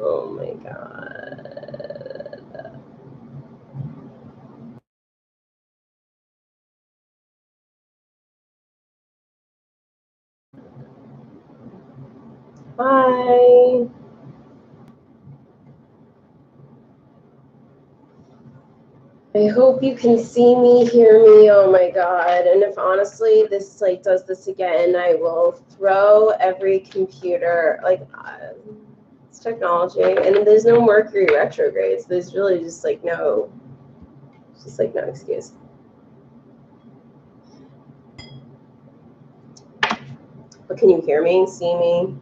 Oh my god. Bye. I hope you can see me, hear me. Oh my god. And if honestly this like does this again, I will throw every computer like it's technology, and there's no Mercury retrogrades. There's really just like no excuse. But can you hear me, see me,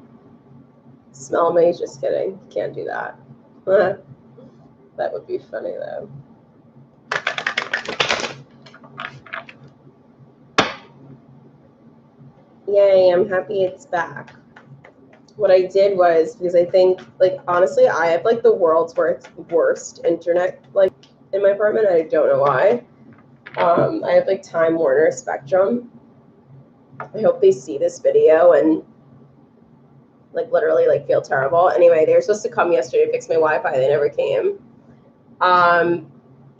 smell me? Just kidding. Can't do that. That would be funny though. Yay, I'm happy it's back. What I did was, because I think, like, honestly, I have, like, the world's worst internet, like, in my apartment. I don't know why. I have, like, Time Warner Spectrum. I hope they see this video and, like, literally, like, feel terrible. Anyway, they were supposed to come yesterday to fix my Wi-Fi. They never came.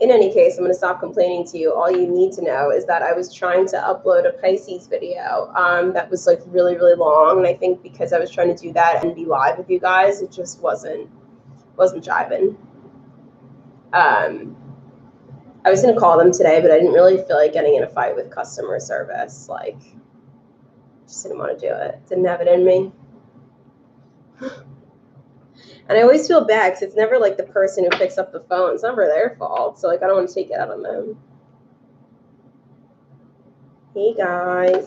In any case, I'm going to stop complaining to you. All you need to know is that I was trying to upload a Pisces video that was like really, really long. And I think because I was trying to do that and be live with you guys, it just wasn't jiving. I was going to call them today, but I didn't really feel like getting in a fight with customer service. Like, just didn't want to do it. Didn't have it in me. And I always feel bad because it's never like the person who picks up the phone. It's never their fault. So like I don't want to take it out on them. Hey guys.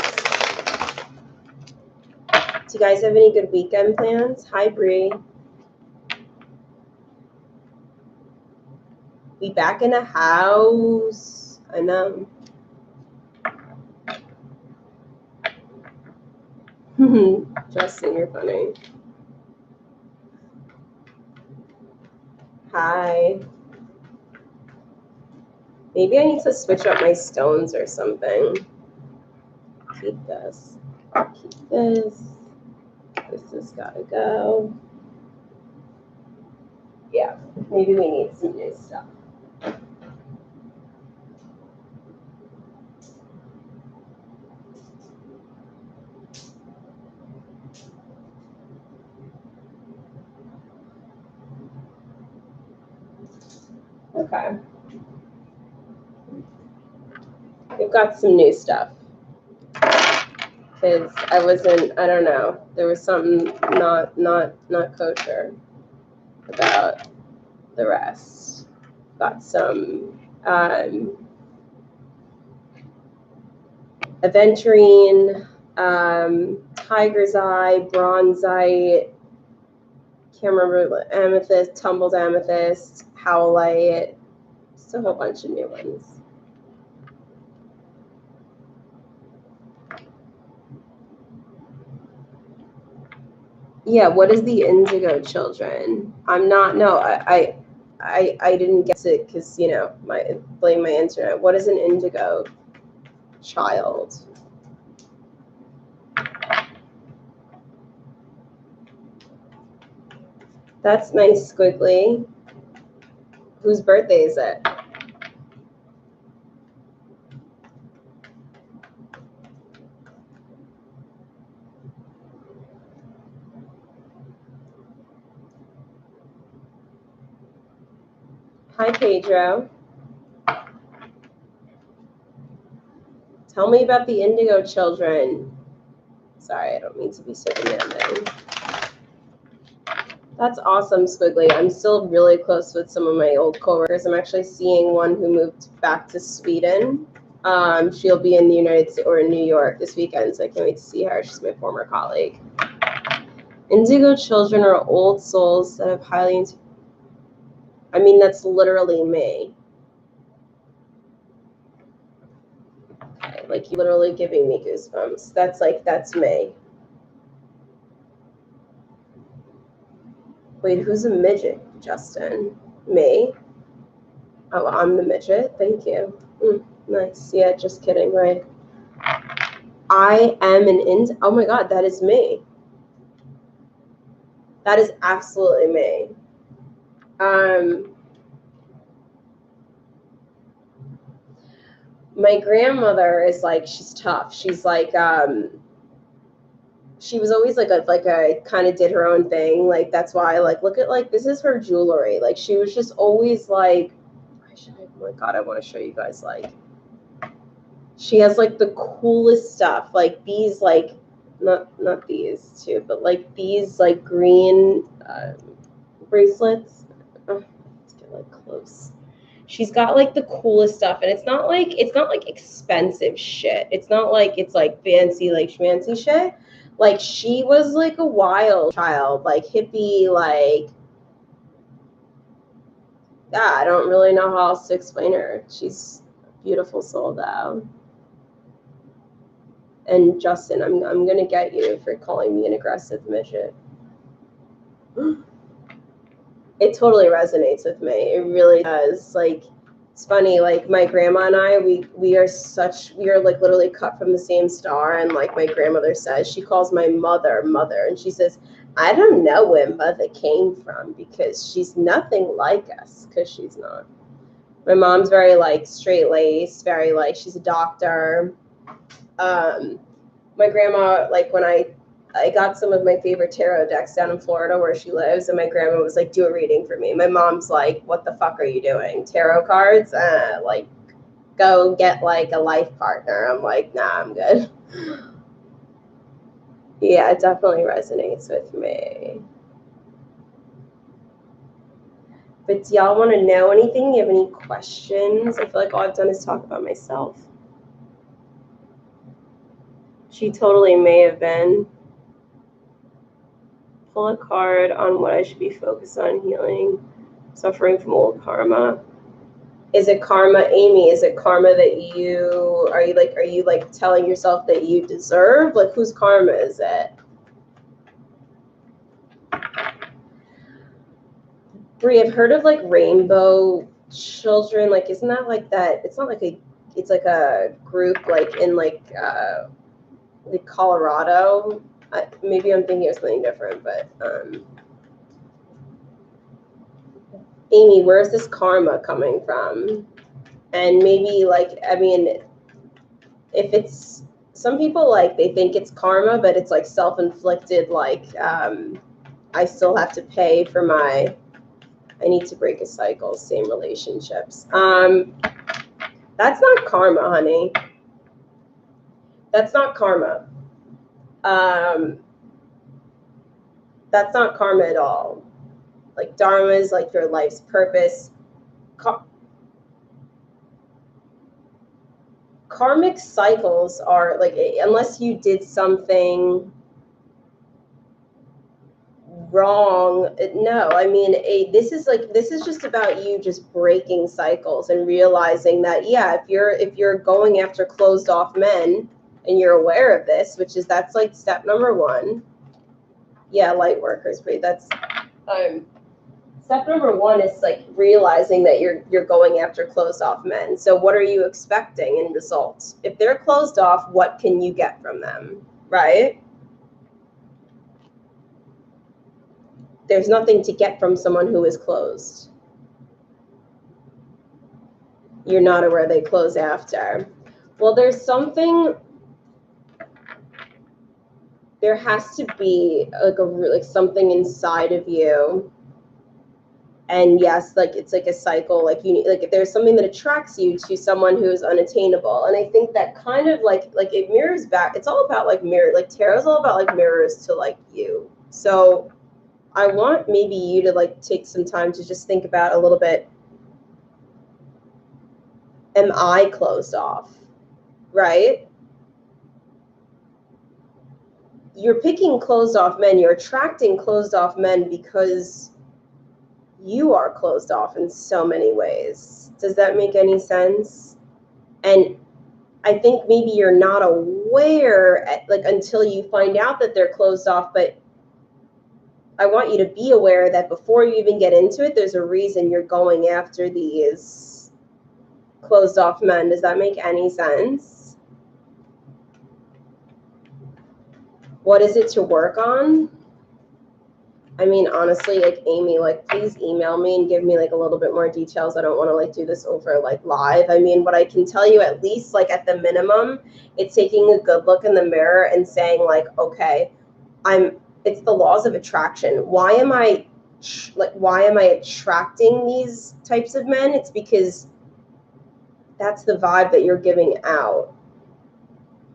Do you guys have any good weekend plans? Hi Bree. Be back in the house. I know. Justin, you're funny. Hi. Maybe I need to switch up my stones or something. Keep this. I'll keep this. This has got to go. Yeah, maybe we need some new stuff. Okay. We've got some new stuff. Because I don't know, there was something not kosher about the rest. Got some aventurine, tiger's eye, bronzite, can't remember, amethyst, tumbled amethyst, howlite, just a whole bunch of new ones. Yeah, what is the indigo children? I'm not, no, I didn't get it because, you know, blame my internet. What is an indigo child? That's nice, squiggly. Whose birthday is it? Hi, Pedro. Tell me about the indigo children. Sorry, I don't mean to be so demanding. That's awesome, Squiggly. I'm still really close with some of my old coworkers. I'm actually seeing one who moved back to Sweden. She'll be in the United States or in New York this weekend, so I can't wait to see her. She's my former colleague. Indigo children are old souls that have highly... I mean, that's literally me. Okay, like, literally giving me goosebumps. That's me. Wait, who's a midget, Justin? Me? Oh, I'm the midget? Thank you. Nice. Yeah, just kidding, right? I am an oh my god, that is me. That is absolutely me. My grandmother is like, she's tough. She's like, she was always like a kind of did her own thing. Like, that's why, like, look at, like, this is her jewelry. Like, she was just always like, oh my God, I want to show you guys, like, she has like the coolest stuff. Like these, like, not these two, but like these like green bracelets. Oh, let's get like close. She's got like the coolest stuff, and it's not like expensive shit. It's not like it's like fancy, like schmancy shit. Like, she was like a wild child, like hippie, like, yeah, I don't really know how else to explain her. She's a beautiful soul though. And Justin, I'm gonna get you for calling me an aggressive midget. It totally resonates with me. It really does. Like, it's funny, like my grandma and I, we are like literally cut from the same star. And like my grandmother says, she calls my mother, and she says, I don't know where mother came from, because she's nothing like us, because she's not. My mom's very like straight-laced, very like, she's a doctor. My grandma, like when I got some of my favorite tarot decks down in Florida where she lives, and my grandma was like, do a reading for me. My mom's like, what the fuck are you doing? Tarot cards? Like, go get like a life partner. I'm like, nah, I'm good. Yeah, it definitely resonates with me. But do y'all want to know anything? You have any questions? I feel like all I've done is talk about myself. She totally may have been. Pull a card on what I should be focused on: healing, suffering from old karma. Is it karma, Amy? Is it karma that are you like telling yourself that you deserve? Like, whose karma is it? Brie, I've heard of like rainbow children. Like, isn't that like that? It's not like it's like a group like in like Colorado. Maybe I'm thinking of something different, but Amy, where's this karma coming from? And maybe like, I mean, if it's, some people like, they think it's karma, but it's like self-inflicted, like I still have to pay for I need to break a cycle, same relationships. That's not karma, honey. That's not karma. That's not karma at all. Like, dharma is like your life's purpose. Karmic cycles are like, unless you did something wrong, no. I mean, this is just about you just breaking cycles and realizing that, yeah, if you're going after closed off men and you're aware of this, that's like step number one. Yeah, light workers, that's step number one is like realizing that you're going after closed off men. So what are you expecting in results? If they're closed off, what can you get from them, right? There's nothing to get from someone who is closed. You're not aware they close after. Well, there has to be like something inside of you. And yes, like it's like a cycle, like you need, like if there's something that attracts you to someone who is unattainable. And I think that kind of like it mirrors back. It's all about like tarot's all about like mirrors to like you. So I want maybe you to like take some time to just think about a little bit, am I closed off? Right? You're picking closed off men, you're attracting closed off men because you are closed off in so many ways. Does that make any sense? And I think maybe you're not aware until you find out that they're closed off, but I want you to be aware that before you even get into it, there's a reason you're going after these closed off men. Does that make any sense? What is it to work on? I mean, honestly, like Amy, like please email me and give me like a little bit more details. I don't want to like do this over like live. I mean, what I can tell you at least like at the minimum, it's taking a good look in the mirror and saying like, okay, it's the laws of attraction. Why am I attracting these types of men? It's because that's the vibe that you're giving out.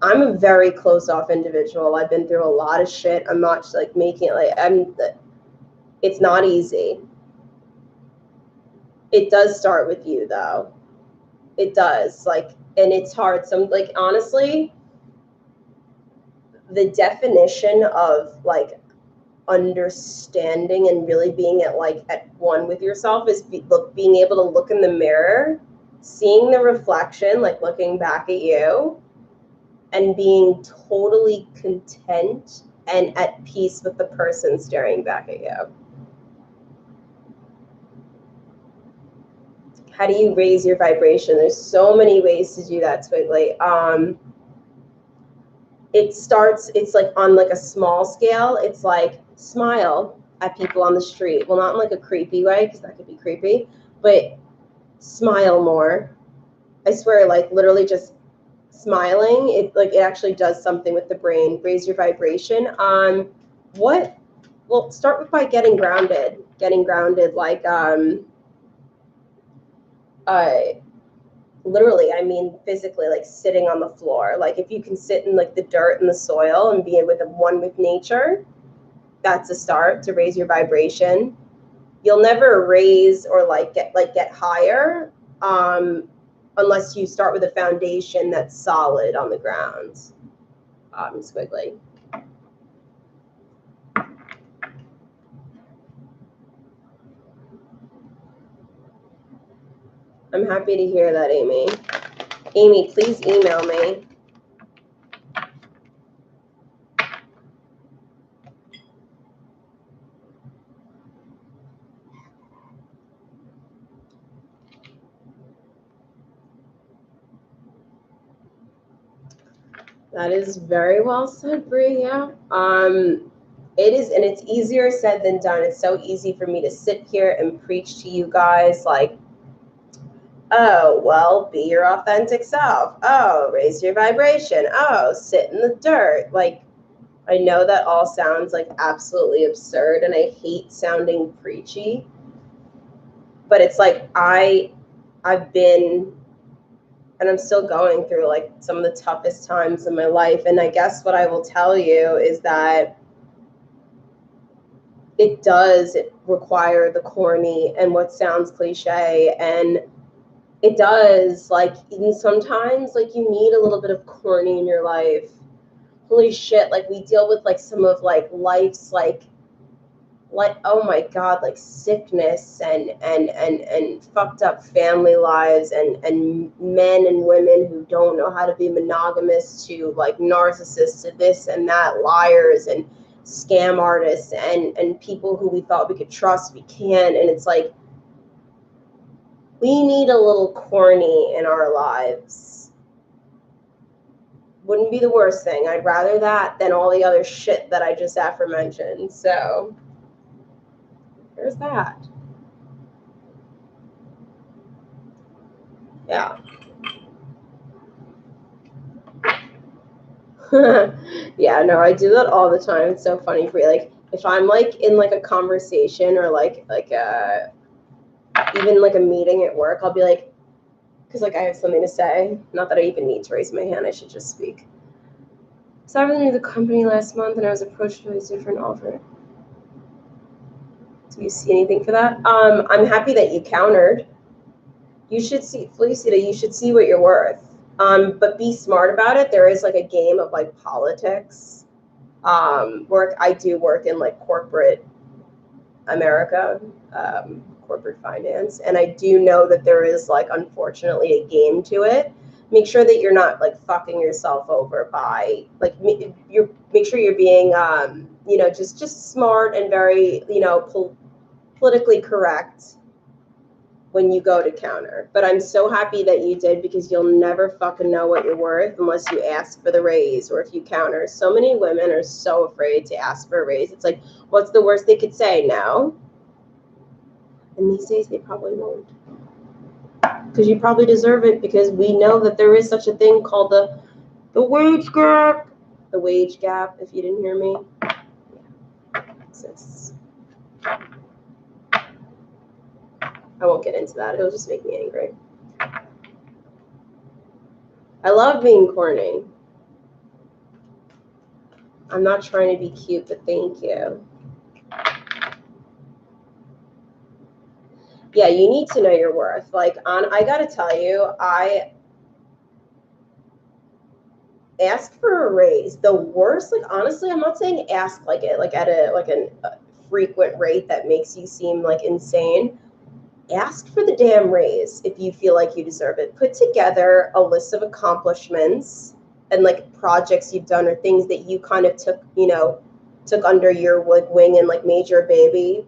I'm a very closed off individual. I've been through a lot of shit. I'm not like making it like it's not easy. It does start with you though. It does. Like, and it's hard. Some like honestly, the definition of like understanding and really being at one with yourself is being able to look in the mirror, seeing the reflection, like looking back at you, and being totally content and at peace with the person staring back at you. How do you raise your vibration? There's so many ways to do that, Squiggly. It's like on like a small scale. It's like smile at people on the street. Well, not in like a creepy way, because that could be creepy, but smile more. I swear, like literally just smiling, it actually does something with the brain. Raise your vibration. Well, start with by getting grounded. Getting grounded, like literally, I mean physically, like sitting on the floor. Like if you can sit in like the dirt and the soil and be one with nature, that's a start to raise your vibration. You'll never raise or get higher unless you start with a foundation that's solid on the ground. Squiggly. I'm happy to hear that, Amy. Amy, please email me. That is very well said, Brie. Yeah. It is, and it's easier said than done. It's so easy for me to sit here and preach to you guys like, oh, well, be your authentic self. Oh, raise your vibration. Oh, sit in the dirt. Like, I know that all sounds like absolutely absurd, and I hate sounding preachy. But it's like I've been, and I'm still going through like some of the toughest times in my life. And I guess what I will tell you is that it does require the corny and what sounds cliche, and it does, like, even sometimes like you need a little bit of corny in your life. Holy shit, like we deal with like some of like life's like oh my god, like sickness and fucked up family lives and men and women who don't know how to be monogamous, to like narcissists, to this and that, liars and scam artists and people who we thought we could trust, we can't. And it's like we need a little corny in our lives. Wouldn't be the worst thing. I'd rather that than all the other shit that I just aforementioned. So there's that. Yeah. Yeah, no, I do that all the time. It's so funny for you. Like if I'm like in like a conversation or like even like a meeting at work, I'll be like, because like I have something to say. Not that I even need to raise my hand. I should just speak. So I was new to the company last month, and I was approached with a different offer. Do you see anything for that? I'm happy that you countered. You should see, Felicita, you should see what you're worth. But be smart about it. There is like a game of like politics. I do work in like corporate America, corporate finance, and I do know that there is like unfortunately a game to it. Make sure that you're not like fucking yourself over by like make sure you're being just smart and very politically correct. when you go to counter. But I'm so happy that you did, because you'll never fucking know what you're worth unless you ask for the raise or if you counter. So many women are so afraid to ask for a raise. It's like, what's the worst they could say? No. And these days they probably won't. Because you probably deserve it, because we know that there is such a thing called the wage gap. The wage gap, if you didn't hear me. Yeah, exists. I won't get into that. It'll just make me angry. I love being corny. I'm not trying to be cute, but thank you. Yeah, you need to know your worth. Like, I gotta tell you, I ask for a raise. The worst, like, honestly, I'm not saying ask like it, like at a frequent rate that makes you seem like insane. Ask for the damn raise if you feel like you deserve it. Put together a list of accomplishments and like projects you've done or things that you kind of took under your wing and like made your baby.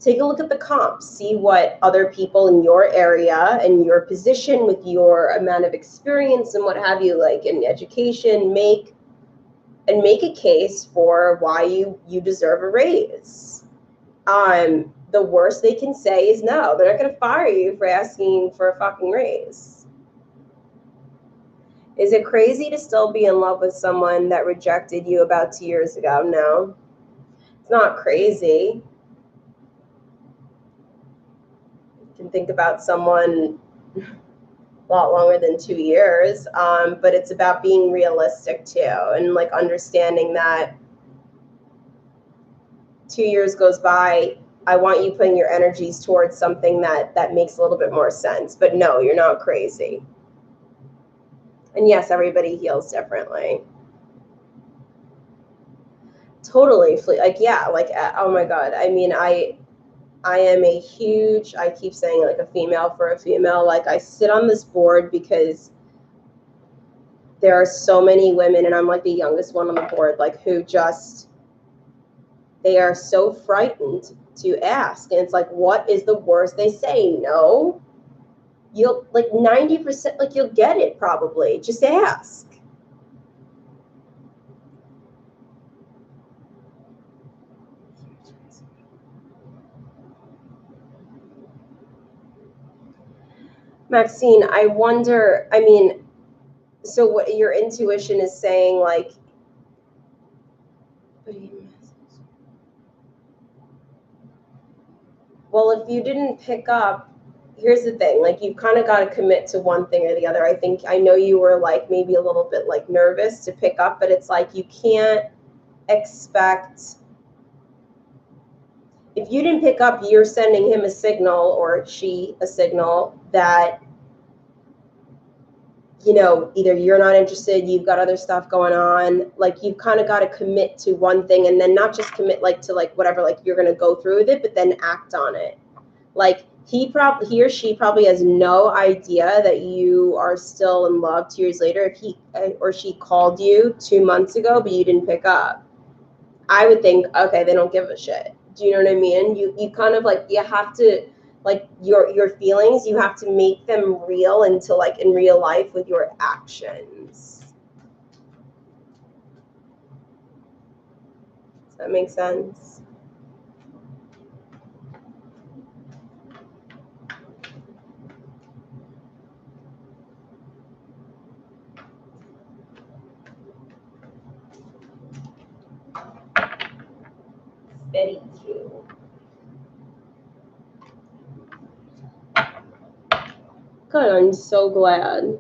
Take a look at the comps, see what other people in your area and your position with your amount of experience and what have you, like in education, make a case for why you deserve a raise. The worst they can say is no. They're not going to fire you for asking for a fucking raise. Is it crazy to still be in love with someone that rejected you about 2 years ago? No, it's not crazy. You can think about someone a lot longer than 2 years, but it's about being realistic too, and like understanding that 2 years goes by. I want you putting your energies towards something that makes a little bit more sense. But no, you're not crazy. And yes, everybody heals differently. Totally. Like, yeah, like, oh my God. I mean, I am a huge, I keep saying like a female for a female. Like, I sit on this board because there are so many women, and I'm like the youngest one on the board, like who just, they are so frightened to ask. And it's like, what is the worst they say? No. You'll like 90%, like you'll get it probably. Just ask. Maxine, I wonder, I mean, so what your intuition is saying, like, well, if you didn't pick up, here's the thing, like you kind of got to commit to one thing or the other. I know you were like maybe a little bit like nervous to pick up, but it's like you can't expect, if you didn't pick up, you're sending him a signal, or she a signal that, you know, either you're not interested, you've got other stuff going on. Like you've kind of got to commit to one thing, and then not just commit like to like whatever, like you're going to go through with it, but then act on it. Like he or she probably has no idea that you are still in love 2 years later. If he or she called you 2 months ago, but you didn't pick up, I would think, okay, they don't give a shit. Do you know what I mean? You kind of like, you have to, like your feelings, you have to make them real into like in real life with your actions. Does that make sense? Very cute. Good, I'm so glad.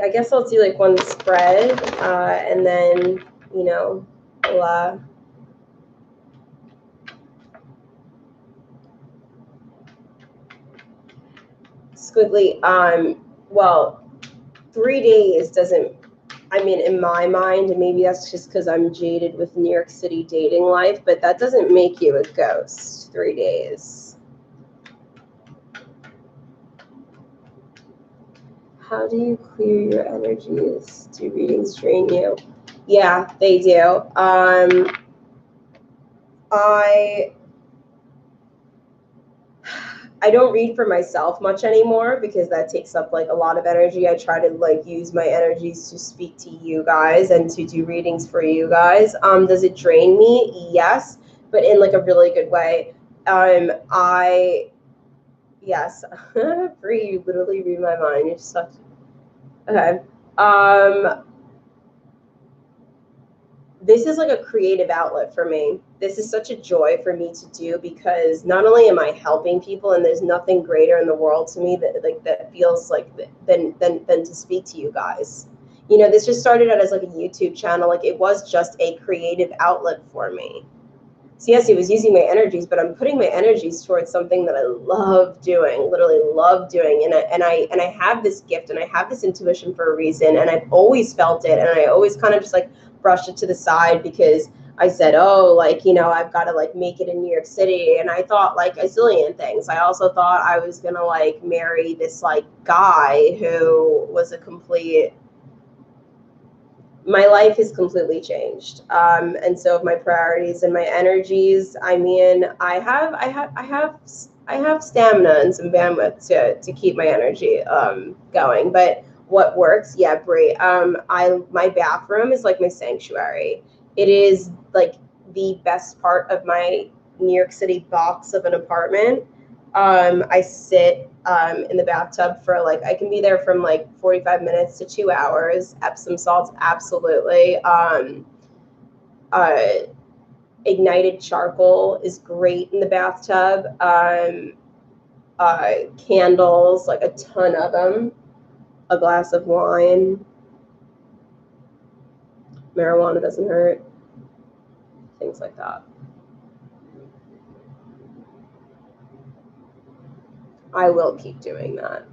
I guess I'll do like one spread, and then, you know, we'll, squiggly, well, 3 days doesn't, I mean, in my mind, and maybe that's just because I'm jaded with New York City dating life, but that doesn't make you a ghost, 3 days. How do you clear your energies? Do readings drain you? Yeah, they do. I don't read for myself much anymore because that takes up like a lot of energy. I try to like use my energies to speak to you guys and to do readings for you guys. Does it drain me? Yes, but in like a really good way. Yes, Bree, you literally read my mind. You're such okay. This is like a creative outlet for me. This is such a joy for me to do because not only am I helping people, and there's nothing greater in the world to me that feels like than to speak to you guys. You know, this just started out as like a YouTube channel. Like it was just a creative outlet for me. So yes, it was using my energies, but I'm putting my energies towards something that I love doing, literally love doing. And I have this gift and I have this intuition for a reason. And I've always felt it. And I always kind of just like brushed it to the side because I said, oh, like, you know, I've got to like make it in New York City. And I thought like a zillion things. I also thought I was going to like marry this like guy who was a complete, my life has completely changed. And so my priorities and my energies, I mean, I have stamina and some bandwidth to keep my energy going. But what works, yeah, Brie. My bathroom is like my sanctuary. It is like the best part of my New York City box of an apartment. I sit in the bathtub for like, I can be there from like 45 minutes to 2 hours. Epsom salts, absolutely. Ignited charcoal is great in the bathtub. Candles, like a ton of them. A glass of wine. Marijuana doesn't hurt. Things like that. I will keep doing that.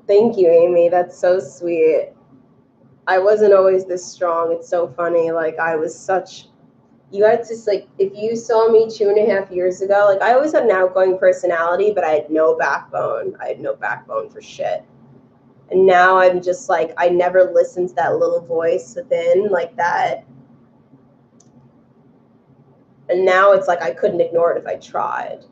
Thank you, Amy. That's so sweet. I wasn't always this strong. It's so funny. Like I was such, you had to like, if you saw me 2.5 years ago, like I always had an outgoing personality, but I had no backbone. I had no backbone for shit. And now I'm just like, I never listened to that little voice within like that. And now it's like I couldn't ignore it if I tried.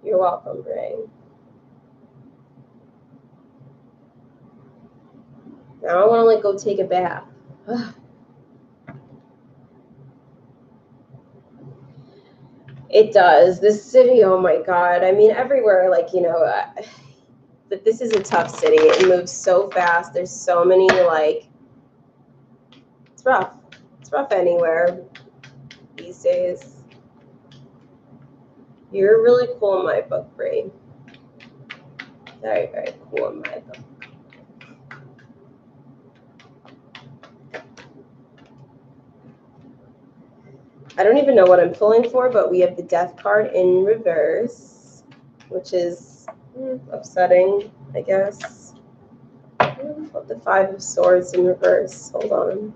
You're welcome, Ray. Now I want to like go take a bath. It does. This city, oh my God. I mean, everywhere, like, you know, but this is a tough city. It moves so fast. There's so many, like, it's rough. It's rough anywhere these days. You're really cool in my book, Brie. Very, very cool in my book. I don't even know what I'm pulling for, but we have the Death card in reverse, which is upsetting, I guess. The Five of Swords in reverse. Hold on.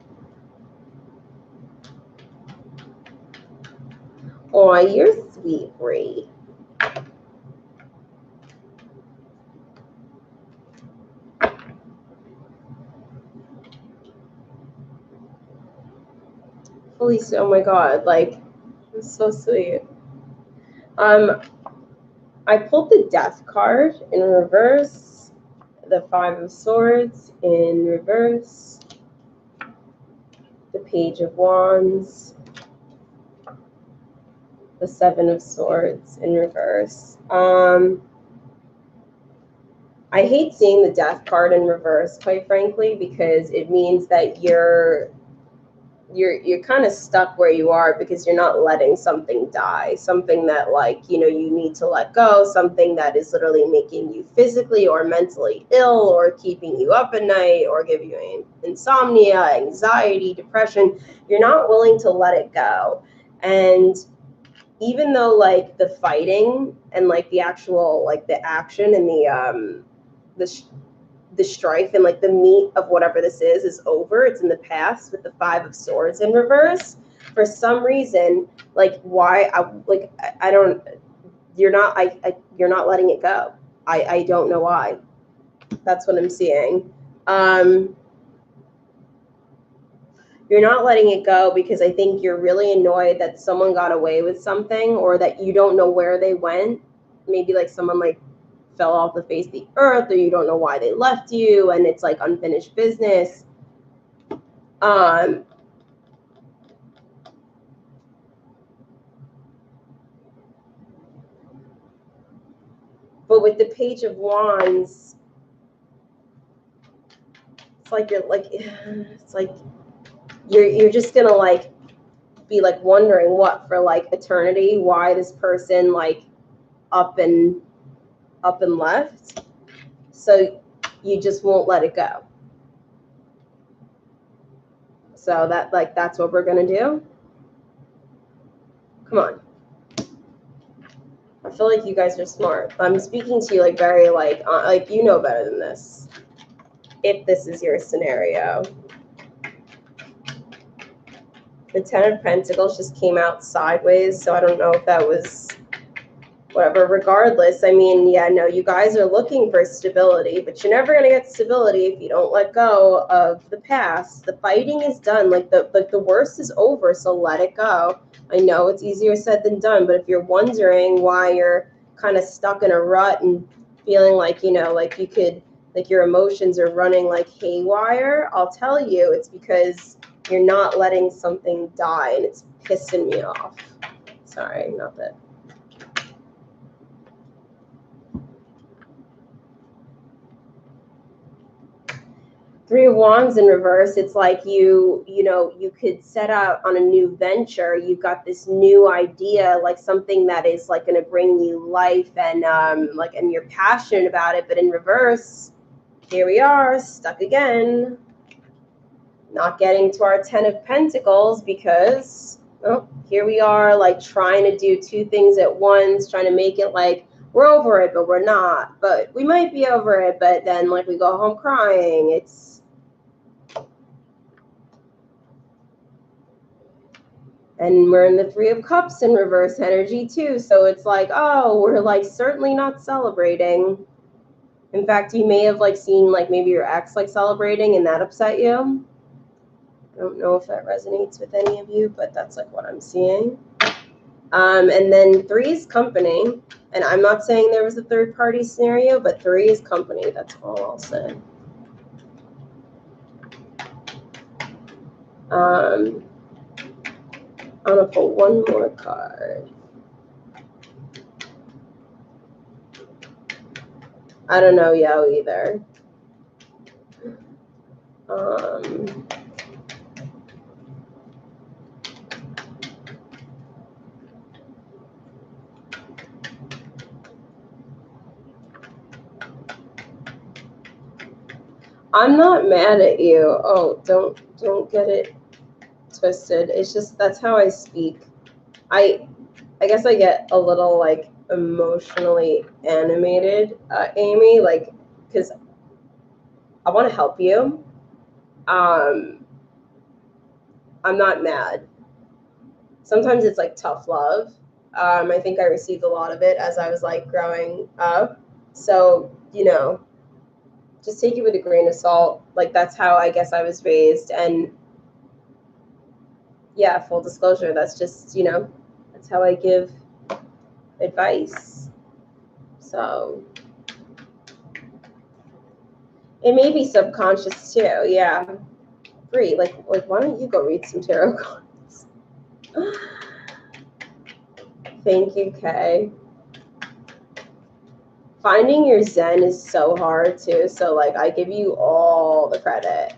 Oh, you're sweet, Brie. Felicia, oh my God, like, it's so sweet. I pulled the Death card in reverse, the Five of Swords in reverse, the Page of Wands, the Seven of Swords in reverse. I hate seeing the Death card in reverse, quite frankly, because it means that you're kind of stuck where you are because you're not letting something die, something that like, you know, you need to let go, something that is literally making you physically or mentally ill or keeping you up at night or giving you insomnia, anxiety, depression. You're not willing to let it go. And even though like the fighting and like the actual like the action and the strife and like the meat of whatever this is over. It's in the past with the 5 of Swords in reverse. For some reason, like why I don't, you're not you're not letting it go. I don't know why. That's what I'm seeing. You're not letting it go because I think you're really annoyed that someone got away with something, or that you don't know where they went. Maybe like someone like fell off the face of the earth, or you don't know why they left you, and it's like unfinished business. But with the Page of Wands, it's like you're just gonna like be like wondering what for like eternity, why this person like up and left. So you just won't let it go. So that's what we're gonna do. Come on. I feel like you guys are smart. I'm speaking to you like very like you know better than this. If this is your scenario. The 10 of Pentacles just came out sideways, so I don't know if that was whatever. Regardless, I mean, yeah, no, you guys are looking for stability, but you're never gonna get stability if you don't let go of the past. The fighting is done. Like the worst is over, so let it go. I know it's easier said than done, but if you're wondering why you're kind of stuck in a rut and feeling like, you know, like you could, like your emotions are running like haywire, I'll tell you, it's because you're not letting something die, and it's pissing me off. Sorry, not that. Three of Wands in reverse, it's like you know, you could set out on a new venture. You've got this new idea, like something that is like going to bring you life, and and you're passionate about it. But in reverse, here we are, stuck again. Not getting to our 10 of Pentacles because, oh, here we are, like trying to do 2 things at once, trying to make it like we're over it, but we're not. But we might be over it, but then like we go home crying. It's, and we're in the 3 of Cups in reverse energy too. So it's like, oh, we're like certainly not celebrating. In fact, you may have like seen like maybe your ex like celebrating, and that upset you. I don't know if that resonates with any of you, but that's like what I'm seeing. And then 3 is company. And I'm not saying there was a third party scenario, but 3 is company. That's all I'll say. I'm going to pull one more card. I don't know Yo either. I'm not mad at you. Oh, don't get it twisted. It's just that's how I speak. I guess I get a little like emotionally animated, Amy, like because I want to help you. I'm not mad. Sometimes it's like tough love. I think I received a lot of it as I was like growing up. So, you know, just take it with a grain of salt. Like that's how I guess I was raised. And yeah, full disclosure, that's just, you know, that's how I give advice. So it may be subconscious too. Yeah. Agree. Like why don't you go read some tarot cards? Thank you, Kay. Finding your zen is so hard too. So like I give you all the credit.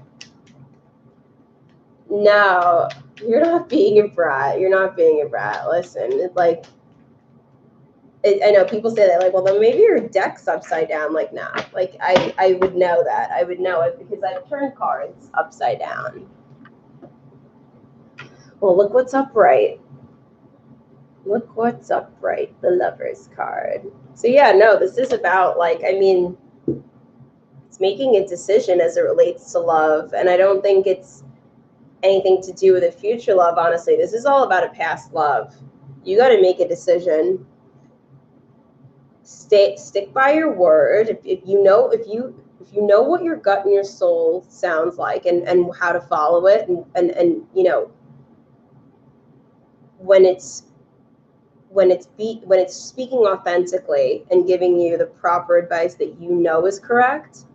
No, you're not being a brat. You're not being a brat. Listen, it's like I know people say that, like, well, then maybe your deck's upside down. Like, nah, like I would know that. I would know it because I've turned cards upside down. Well, look what's upright. Look what's upright, the Lover's card. So yeah, no, this is about like, I mean, it's it's making a decision as it relates to love. And I don't think it's anything to do with a future love, honestly. This is all about a past love. You got to make a decision. Stick by your word. If you know what your gut and your soul sounds like, and how to follow it, and you know, when it's speaking authentically and giving you the proper advice that you know is correct,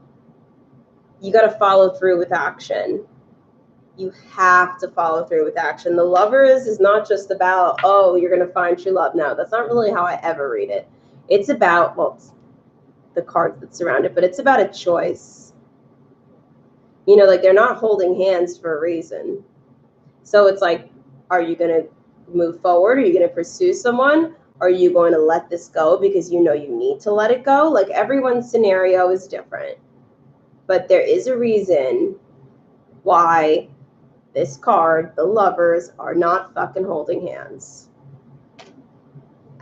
you got to follow through with action. You have to follow through with action. The Lovers is not just about, oh, you're going to find true love. No, that's not really how I ever read it. It's about, well, it's the cards that surround it, but it's about a choice. You know, like they're not holding hands for a reason. So it's like, are you going to move forward? Are you going to pursue someone? Are you going to let this go because you know you need to let it go? Like everyone's scenario is different, but there is a reason why this card, the Lovers, are not fucking holding hands.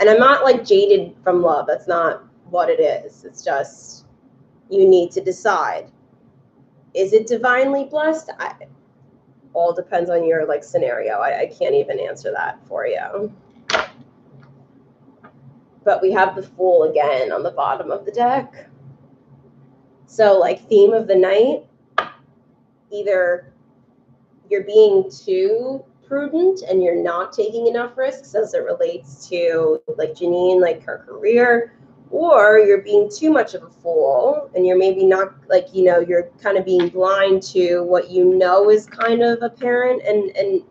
And I'm not like jaded from love. That's not what it is. It's just you need to decide. Is it divinely blessed? All depends on your like scenario. I can't even answer that for you. But we have the Fool again on the bottom of the deck. So like theme of the night, either you're being too prudent and you're not taking enough risks as it relates to like Janine, like her career, or you're being too much of a fool and you're maybe not like, you know, you're kind of being blind to what you know is kind of apparent and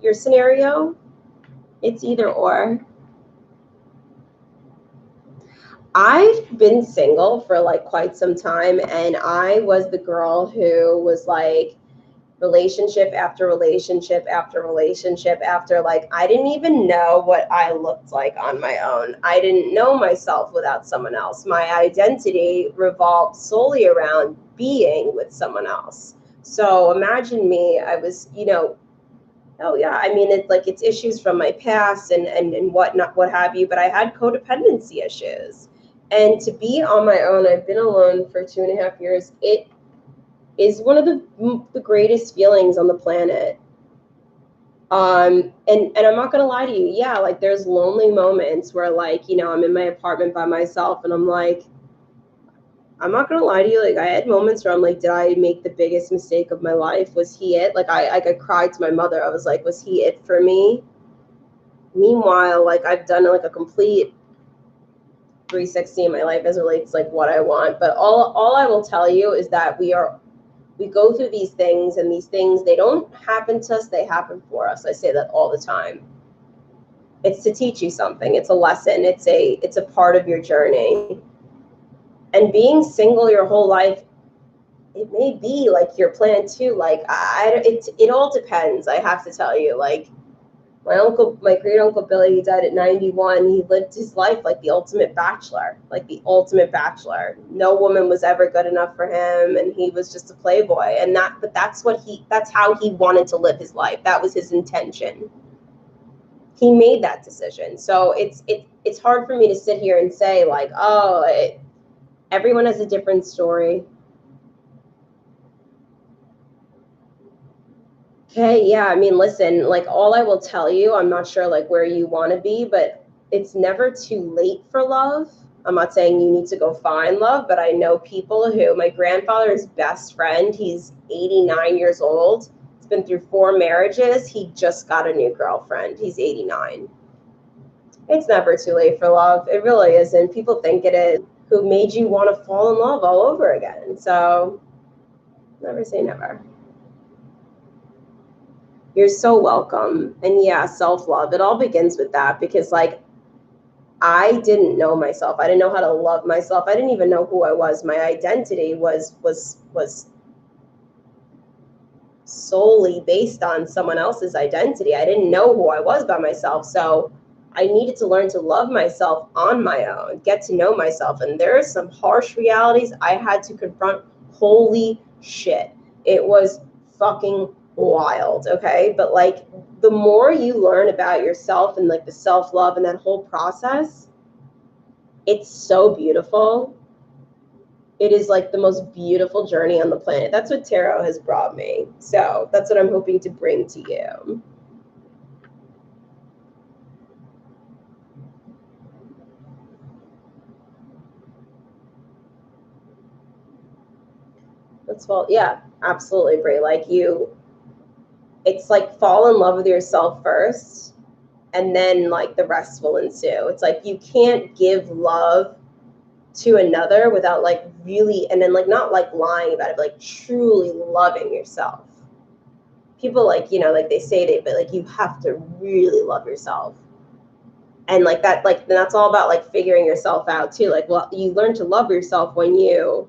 your scenario. It's either or. I've been single for like quite some time, and I was the girl who was like relationship after relationship after relationship after, like, I didn't even know what I looked like on my own. I didn't know myself without someone else. My identity revolved solely around being with someone else. So imagine me, I was, you know, oh yeah, I mean, it's like, it's issues from my past and whatnot, what have you, but I had codependency issues. And to be on my own, I've been alone for 2.5 years. It is one of the greatest feelings on the planet. And I'm not gonna lie to you, yeah, like there's lonely moments where, like, you know, I'm in my apartment by myself and I'm like, I'm not gonna lie to you, like I had moments where I'm like, did I make the biggest mistake of my life? Was he it? Like I cried to my mother. I was like, was he it for me? Meanwhile, like I've done like a complete 360 in my life as it relates to like what I want. But all I will tell you is that we go through these things, and these things, they don't happen to us, they happen for us. I say that all the time. It's to teach you something. It's a lesson. It's a part of your journey. And being single your whole life, it may be like your plan too. Like it all depends. I have to tell you, like my great uncle Billy, he died at 91. He lived his life like the ultimate bachelor, No woman was ever good enough for him, and he was just a playboy. And that's how he wanted to live his life. That was his intention. He made that decision. So it's hard for me to sit here and say like, oh, everyone has a different story. Okay, yeah, I mean, listen, like all I will tell you, I'm not sure like where you want to be, but it's never too late for love. I'm not saying you need to go find love, but I know people who, my grandfather's best friend, he's 89 years old. He's been through 4 marriages. He just got a new girlfriend. He's 89. It's never too late for love. It really isn't. People think it is. Who made you want to fall in love all over again? So never say never. You're so welcome. And yeah, self-love, it all begins with that, because like I didn't know myself. I didn't know how to love myself. I didn't even know who I was. My identity was solely based on someone else's identity. I didn't know who I was by myself. So I needed to learn to love myself on my own, get to know myself. And there are some harsh realities I had to confront. Holy shit. It was fucking wild, okay? But like the more you learn about yourself and like the self-love and that whole process, it's so beautiful. it is like the most beautiful journey on the planet. That's what tarot has brought me. So that's what I'm hoping to bring to you. That's well, yeah, absolutely, Brie. Like it's like fall in love with yourself first, and then like the rest will ensue. It's like you can't give love to another without like really, and then like not like lying about it, but like truly loving yourself. People like, you know, like they say they, but like you have to really love yourself. And like that, like that's all about like figuring yourself out too. Like, well, you learn to love yourself when you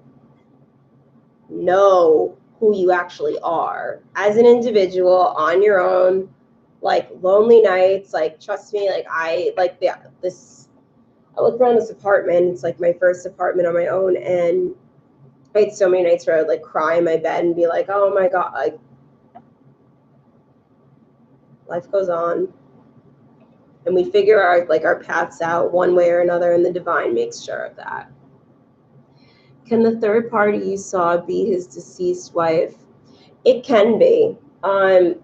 know who you actually are as an individual on your own. Like lonely nights, like trust me, like I like this. I look around this apartment. It's like my first apartment on my own, and I had so many nights where I would like cry in my bed and be like, "Oh my god!" Like life goes on, and we figure our paths out one way or another, and the divine makes sure of that. Can the third party you saw be his deceased wife? It can be.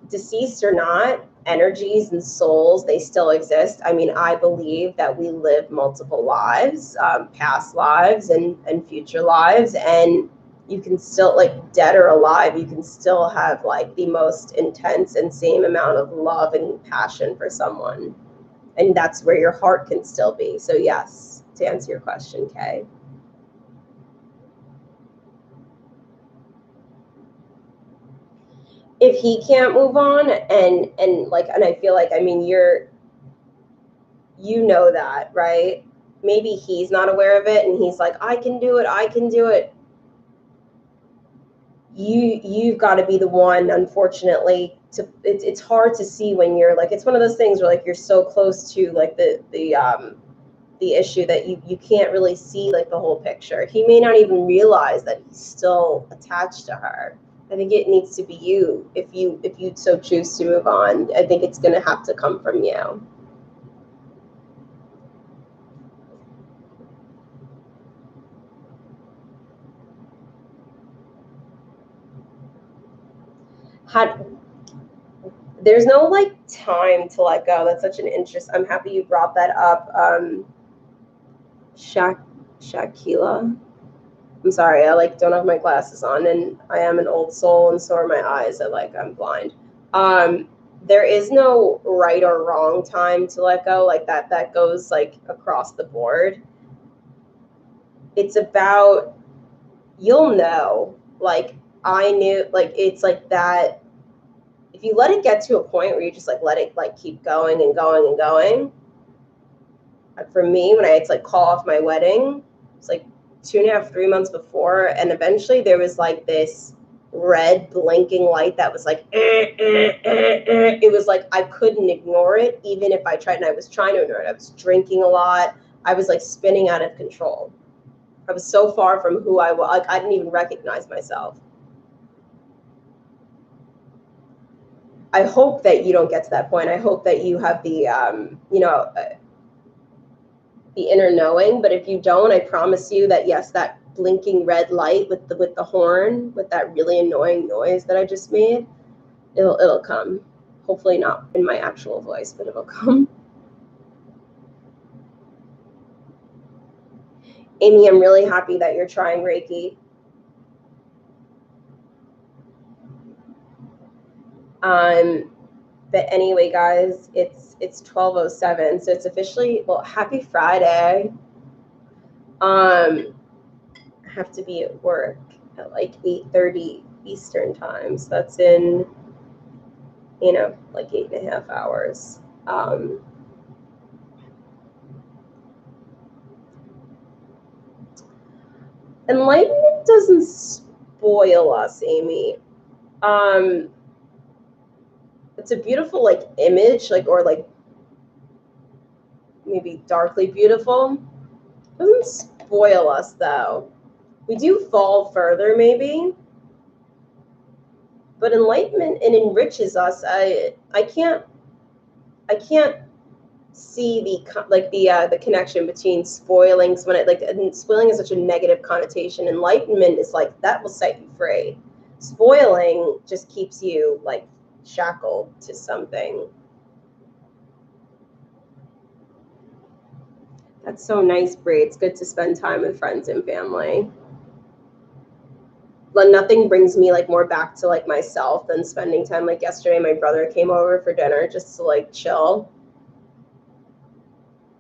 Deceased or not, energies and souls, they still exist. I mean, I believe that we live multiple lives, past lives and future lives, and you can still, like dead or alive, you can still have like the most intense and same amount of love and passion for someone. And that's where your heart can still be. So yes, to answer your question, Kay. If he can't move on, and I feel like, I mean, you know that, right? Maybe he's not aware of it and he's like, I can do it. You've got to be the one, unfortunately, to it's hard to see when you're like, it's one of those things where like you're so close to like the issue that you can't really see like the whole picture. He may not even realize that he's still attached to her. I think it needs to be you. If you so choose to move on, I think it's going to have to come from you. There's no like time to let go. That's such an interest. I'm happy you brought that up. Shakila. I'm sorry, I like don't have my glasses on, and I am an old soul, and so are my eyes. I'm blind. There is no right or wrong time to let go. Like that goes like across the board. It's about, you'll know. Like I knew, like it's like that. If you let it get to a point where you just like let it like keep going and going and going. For me, when I had to like call off my wedding, it's like 2.5, 3 months before, and eventually there was like this red blinking light that was like it was like I couldn't ignore it even if I tried, and I was trying to ignore it. I was drinking a lot. I was like spinning out of control. I was so far from who I was, like I didn't even recognize myself. I hope that you don't get to that point. I hope that you have the the inner knowing. But if you don't, I promise you that yes, that blinking red light with the horn, with that really annoying noise that I just made, it'll come. Hopefully not in my actual voice, but it'll come. Amy, I'm really happy that you're trying Reiki. But anyway, guys, it's 12:07, so it's officially, well, happy Friday. I have to be at work at like 8:30 Eastern time, so that's in, like 8.5 hours. Enlightenment doesn't spoil us, Amy. It's a beautiful like image, like, or like maybe darkly beautiful. It doesn't spoil us though. We do fall further maybe, but enlightenment, it enriches us. I can't see the connection between spoiling someone. And spoiling is such a negative connotation. Enlightenment is like that will set you free. Spoiling just keeps you like shackled to something. That's so nice, Brie. It's good to spend time with friends and family. But nothing brings me like more back to like myself than spending time. Like yesterday, my brother came over for dinner just to like chill.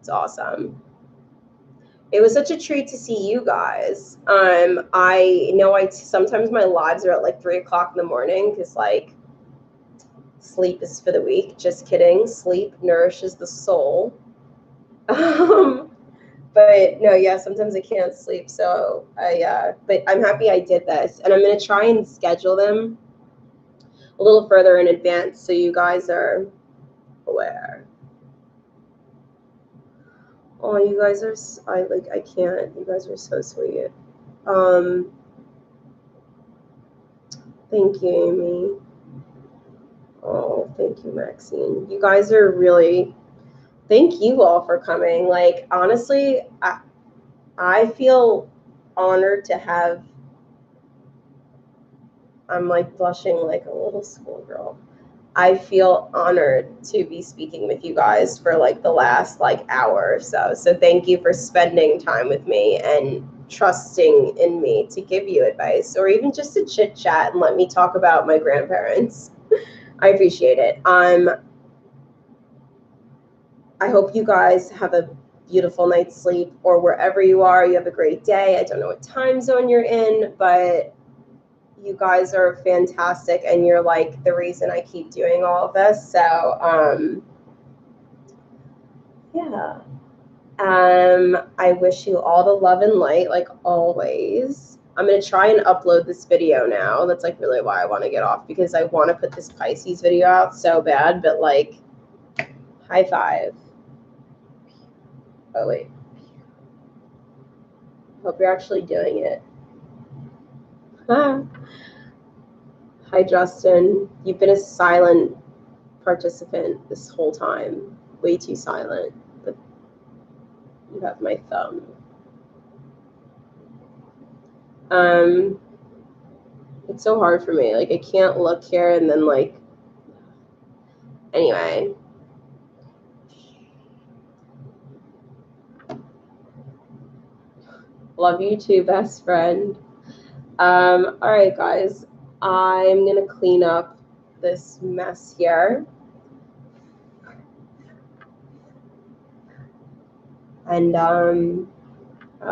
It's awesome. It was such a treat to see you guys. I know sometimes my lives are at like 3 o'clock in the morning because like sleep is for the weak. Just kidding. Sleep nourishes the soul. But no, yeah, sometimes I can't sleep. So but I'm happy I did this, and I'm gonna try and schedule them a little further in advance so you guys are aware. Oh, you guys are, I can't. You guys are so sweet. Thank you, Amy. Oh, thank you, Maxine. You guys are really, thank you all for coming. Like, honestly, I feel honored to have, I'm like blushing like a little schoolgirl. I feel honored to be speaking with you guys for like the last like hour or so. So thank you for spending time with me and trusting in me to give you advice or even just to chit chat and let me talk about my grandparents. I appreciate it. I hope you guys have a beautiful night's sleep, or wherever you are, you have a great day. I don't know what time zone you're in, but you guys are fantastic, and you're like the reason I keep doing all of this. So yeah. I wish you all the love and light, like always. I'm gonna try and upload this video now. That's like really why I want to get off, because I want to put this Pisces video out so bad, but like, high five. Oh wait. Hope you're actually doing it. Hi, Justin. You've been a silent participant this whole time. Way too silent, but you have my thumb. It's so hard for me. Like, I can't look here and then like, anyway. Love you too, best friend. All right, guys. I'm gonna clean up this mess here. And oh,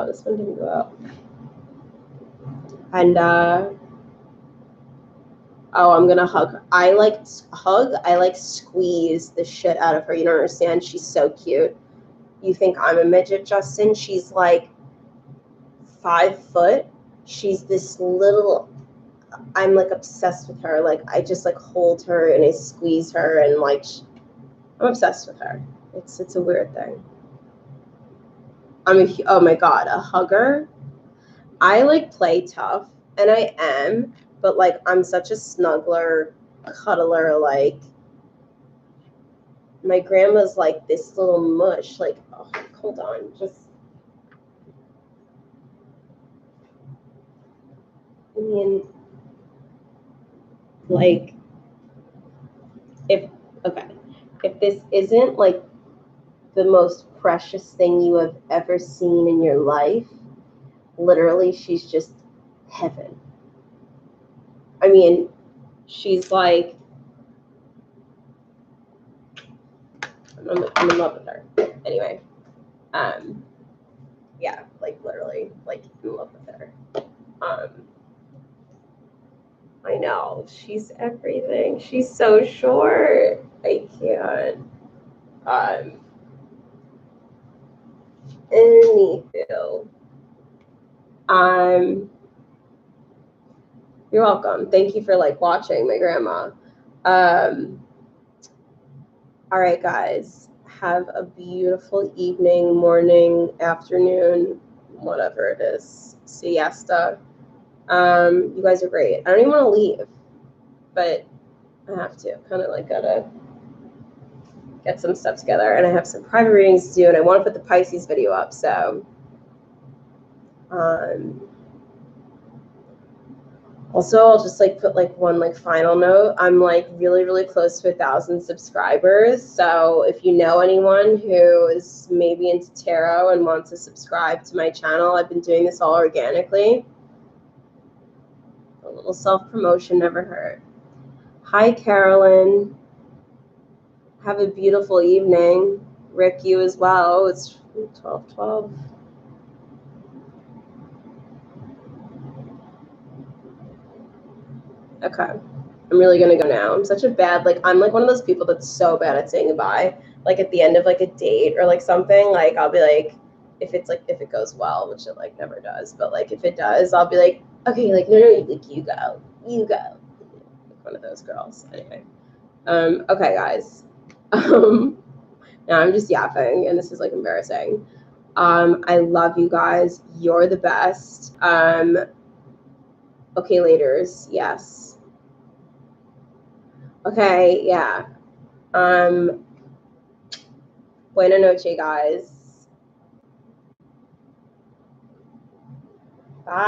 this one didn't go out. And oh, I'm gonna hug. I like squeeze the shit out of her. You don't understand. She's so cute. You think I'm a midget, Justin? She's like 5 foot. She's this little, I'm like obsessed with her. Like, I just like hold her and I squeeze her, and like I'm obsessed with her. It's a weird thing. Oh my god, a hugger. I like play tough, and I am, but like I'm such a snuggler, cuddler. Like, my grandma's like this little mush. Like, oh, hold on, just. I mean, like, if this isn't like the most precious thing you have ever seen in your life, literally, she's just heaven. I mean, she's like, I'm in love with her. Anyway, yeah, like literally, like in love with her. I know, she's everything. She's so short. I can't. Anywho, you're welcome. Thank you for like watching my grandma. All right, guys, have a beautiful evening, morning, afternoon, whatever it is, siesta. You guys are great. I don't even want to leave, but I have to. Kind of like gotta get some stuff together, and I have some private readings to do, and I want to put the Pisces video up. So also, I'll just like put like one like final note. I'm like really, really close to 1,000 subscribers. So if you know anyone who is maybe into tarot and wants to subscribe to my channel, I've been doing this all organically. A little self-promotion never hurt. Hi, Carolyn. Have a beautiful evening. Rick, you as well. It's 12:12. Okay. I'm really gonna go now. I'm such a bad, like, I'm like one of those people that's so bad at saying goodbye. Like at the end of like a date or like something, like I'll be like, if it goes well, which it like never does, but like if it does, I'll be like, okay, like no, like you go. Like one of those girls. Anyway. Okay, guys. Now I'm just yapping and this is like embarrassing. I love you guys. You're the best. Okay, laters. Yes. Okay, yeah. Buena noche, guys. Bye.